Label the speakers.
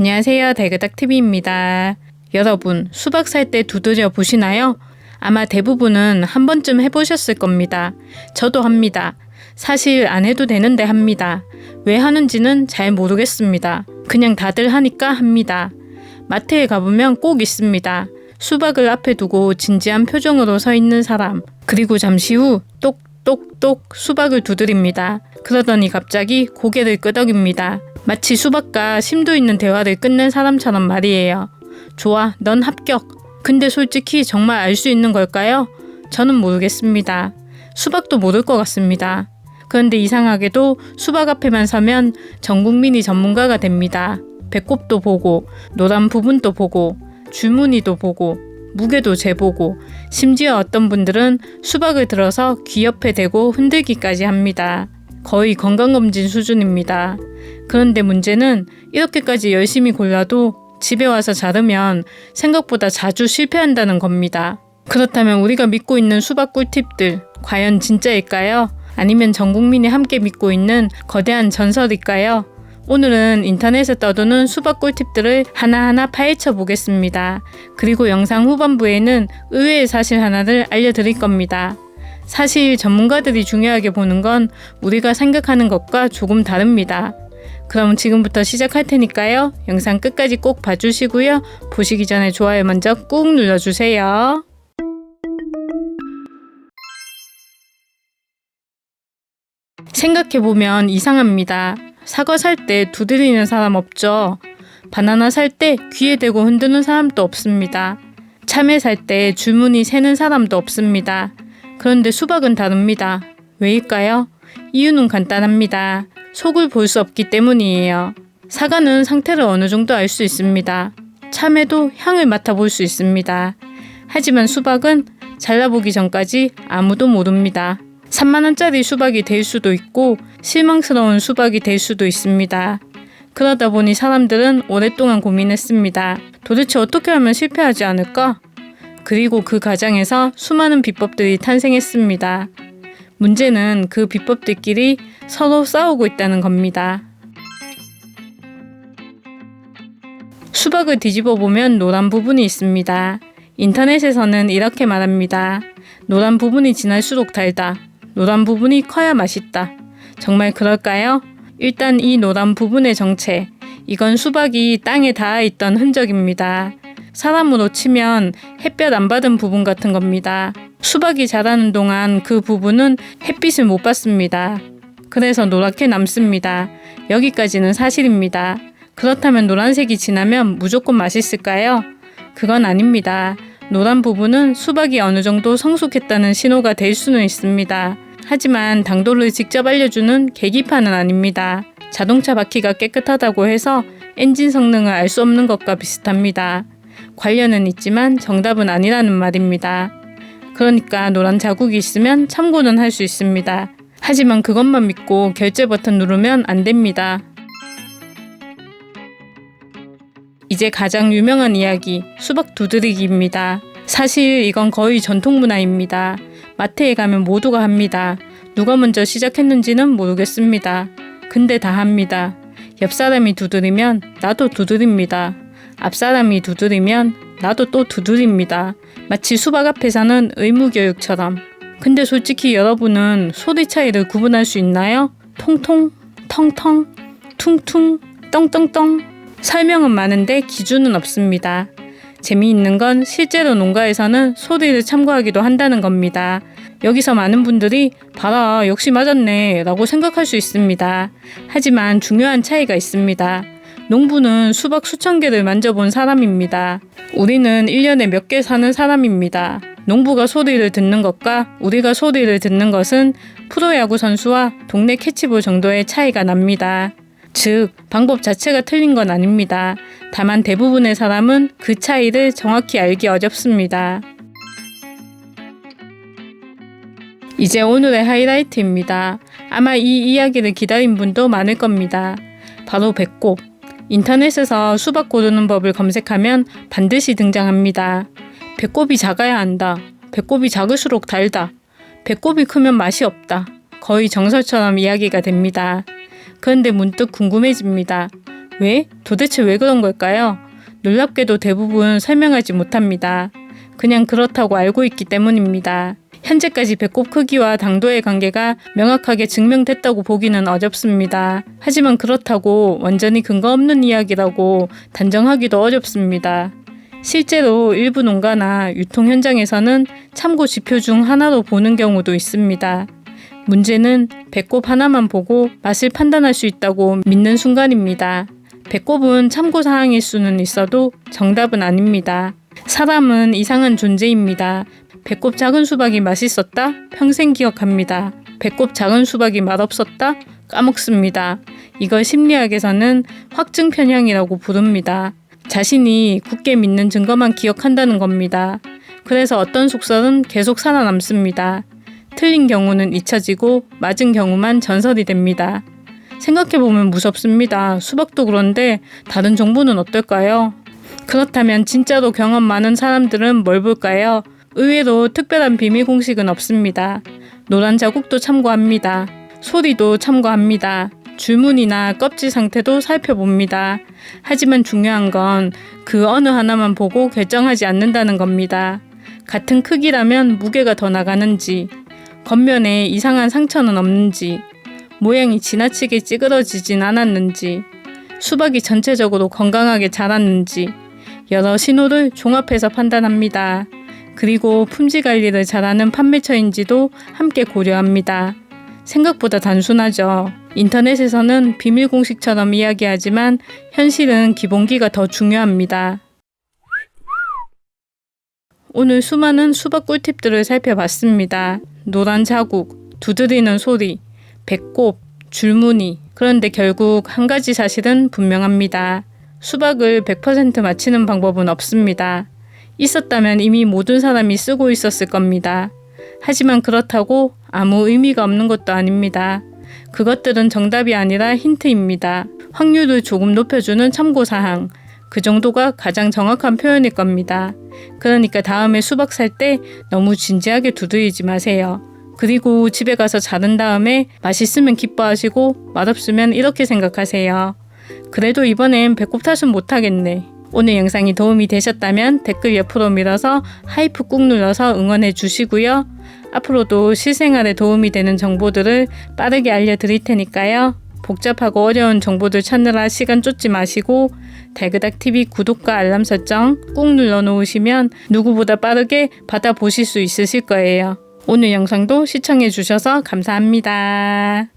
Speaker 1: 안녕하세요. 달그닥TV입니다. 여러분, 수박 살 때 두드려 보시나요? 아마 대부분은 한 번쯤 해보셨을 겁니다. 저도 합니다. 사실 안 해도 되는데 합니다. 왜 하는지는 잘 모르겠습니다. 그냥 다들 하니까 합니다. 마트에 가보면 꼭 있습니다. 수박을 앞에 두고 진지한 표정으로 서 있는 사람. 그리고 잠시 후 똑똑똑 수박을 두드립니다. 그러더니 갑자기 고개를 끄덕입니다. 마치 수박과 심도 있는 대화를 끝낸 사람처럼 말이에요. 좋아, 넌 합격. 근데 솔직히 정말 알 수 있는 걸까요? 저는 모르겠습니다. 수박도 모를 것 같습니다. 그런데 이상하게도 수박 앞에만 서면 전 국민이 전문가가 됩니다. 배꼽도 보고, 노란 부분도 보고, 줄무늬도 보고, 무게도 재보고, 심지어 어떤 분들은 수박을 들어서 귀 옆에 대고 흔들기까지 합니다. 거의 건강검진 수준입니다. 그런데 문제는 이렇게까지 열심히 골라도 집에 와서 자르면 생각보다 자주 실패한다는 겁니다. 그렇다면 우리가 믿고 있는 수박 꿀팁들, 과연 진짜일까요? 아니면 전 국민이 함께 믿고 있는 거대한 전설일까요? 오늘은 인터넷에 떠도는 수박 꿀팁들을 하나하나 파헤쳐 보겠습니다. 그리고 영상 후반부에는 의외의 사실 하나를 알려드릴 겁니다. 사실 전문가들이 중요하게 보는 건 우리가 생각하는 것과 조금 다릅니다. 그럼 지금부터 시작할 테니까요. 영상 끝까지 꼭 봐주시고요. 보시기 전에 좋아요 먼저 꾹 눌러주세요. 생각해보면 이상합니다. 사과 살 때 두드리는 사람 없죠. 바나나 살 때 귀에 대고 흔드는 사람도 없습니다. 참외 살 때 줄무늬 세는 사람도 없습니다. 그런데 수박은 다릅니다. 왜일까요? 이유는 간단합니다. 속을 볼 수 없기 때문이에요. 사과는 상태를 어느 정도 알 수 있습니다. 참외도 향을 맡아볼 수 있습니다. 하지만 수박은 잘라보기 전까지 아무도 모릅니다. 3만원짜리 수박이 될 수도 있고 실망스러운 수박이 될 수도 있습니다. 그러다 보니 사람들은 오랫동안 고민했습니다. 도대체 어떻게 하면 실패하지 않을까? 그리고 그 과정에서 수많은 비법들이 탄생했습니다. 문제는 그 비법들끼리 서로 싸우고 있다는 겁니다. 수박을 뒤집어 보면 노란 부분이 있습니다. 인터넷에서는 이렇게 말합니다. 노란 부분이 진할수록 달다. 노란 부분이 커야 맛있다. 정말 그럴까요? 일단 이 노란 부분의 정체. 이건 수박이 땅에 닿아 있던 흔적입니다. 사람으로 치면 햇볕 안 받은 부분 같은 겁니다. 수박이 자라는 동안 그 부분은 햇빛을 못 받습니다. 그래서 노랗게 남습니다. 여기까지는 사실입니다. 그렇다면 노란색이 진하면 무조건 맛있을까요? 그건 아닙니다. 노란 부분은 수박이 어느 정도 성숙했다는 신호가 될 수는 있습니다. 하지만 당도를 직접 알려주는 계기판은 아닙니다. 자동차 바퀴가 깨끗하다고 해서 엔진 성능을 알 수 없는 것과 비슷합니다. 관련은 있지만 정답은 아니라는 말입니다. 그러니까 노란 자국이 있으면 참고는 할 수 있습니다. 하지만 그것만 믿고 결제 버튼 누르면 안 됩니다. 이제 가장 유명한 이야기, 수박 두드리기입니다. 사실 이건 거의 전통 문화입니다. 마트에 가면 모두가 합니다. 누가 먼저 시작했는지는 모르겠습니다. 근데 다 합니다. 옆 사람이 두드리면 나도 두드립니다. 앞 사람이 두드리면 나도 또 두드립니다. 마치 수박 앞에서는 의무교육처럼. 근데 솔직히 여러분은 소리 차이를 구분할 수 있나요? 통통, 텅텅, 퉁퉁, 떵떵떵. 설명은 많은데 기준은 없습니다. 재미있는 건 실제로 농가에서는 소리를 참고하기도 한다는 겁니다. 여기서 많은 분들이 봐라 역시 맞았네 라고 생각할 수 있습니다. 하지만 중요한 차이가 있습니다. 농부는 수박 수천 개를 만져본 사람입니다. 우리는 1년에 몇 개 사는 사람입니다. 농부가 소리를 듣는 것과 우리가 소리를 듣는 것은 프로야구 선수와 동네 캐치볼 정도의 차이가 납니다. 즉, 방법 자체가 틀린 건 아닙니다. 다만 대부분의 사람은 그 차이를 정확히 알기 어렵습니다. 이제 오늘의 하이라이트입니다. 아마 이 이야기를 기다린 분도 많을 겁니다. 바로 배꼽. 인터넷에서 수박 고르는 법을 검색하면 반드시 등장합니다. 배꼽이 작아야 한다. 배꼽이 작을수록 달다. 배꼽이 크면 맛이 없다. 거의 정설처럼 이야기가 됩니다. 그런데 문득 궁금해집니다. 왜? 도대체 왜 그런 걸까요? 놀랍게도 대부분 설명하지 못합니다. 그냥 그렇다고 알고 있기 때문입니다. 현재까지 배꼽 크기와 당도의 관계가 명확하게 증명됐다고 보기는 어렵습니다. 하지만 그렇다고 완전히 근거 없는 이야기라고 단정하기도 어렵습니다. 실제로 일부 농가나 유통 현장에서는 참고 지표 중 하나로 보는 경우도 있습니다. 문제는 배꼽 하나만 보고 맛을 판단할 수 있다고 믿는 순간입니다. 배꼽은 참고사항일 수는 있어도 정답은 아닙니다. 사람은 이상한 존재입니다. 배꼽 작은 수박이 맛있었다? 평생 기억합니다. 배꼽 작은 수박이 맛없었다? 까먹습니다. 이걸 심리학에서는 확증 편향이라고 부릅니다. 자신이 굳게 믿는 증거만 기억한다는 겁니다. 그래서 어떤 속설은 계속 살아남습니다. 틀린 경우는 잊혀지고 맞은 경우만 전설이 됩니다. 생각해보면 무섭습니다. 수박도 그런데 다른 정보는 어떨까요? 그렇다면 진짜로 경험 많은 사람들은 뭘 볼까요? 의외로 특별한 비밀 공식은 없습니다. 노란 자국도 참고합니다. 소리도 참고합니다. 줄무늬나 껍질 상태도 살펴봅니다. 하지만 중요한 건 그 어느 하나만 보고 결정하지 않는다는 겁니다. 같은 크기라면 무게가 더 나가는지, 겉면에 이상한 상처는 없는지, 모양이 지나치게 찌그러지진 않았는지, 수박이 전체적으로 건강하게 자랐는지 여러 신호를 종합해서 판단합니다. 그리고 품질 관리를 잘하는 판매처인지도 함께 고려합니다. 생각보다 단순하죠. 인터넷에서는 비밀 공식처럼 이야기하지만 현실은 기본기가 더 중요합니다. 오늘 수많은 수박 꿀팁들을 살펴봤습니다. 노란 자국, 두드리는 소리, 배꼽, 줄무늬. 그런데 결국 한 가지 사실은 분명합니다. 수박을 100% 맞히는 방법은 없습니다. 있었다면 이미 모든 사람이 쓰고 있었을 겁니다. 하지만 그렇다고 아무 의미가 없는 것도 아닙니다. 그것들은 정답이 아니라 힌트입니다. 확률을 조금 높여주는 참고사항. 그 정도가 가장 정확한 표현일 겁니다. 그러니까 다음에 수박 살 때 너무 진지하게 두드리지 마세요. 그리고 집에 가서 자른 다음에 맛있으면 기뻐하시고 맛없으면 이렇게 생각하세요. 그래도 이번엔 배꼽 탓은 못하겠네. 오늘 영상이 도움이 되셨다면 댓글 옆으로 밀어서 하이프 꾹 눌러서 응원해 주시고요. 앞으로도 실생활에 도움이 되는 정보들을 빠르게 알려드릴 테니까요. 복잡하고 어려운 정보들 찾느라 시간 쫓지 마시고 달그닥TV 구독과 알람 설정 꾹 눌러 놓으시면 누구보다 빠르게 받아보실 수 있으실 거예요. 오늘 영상도 시청해 주셔서 감사합니다.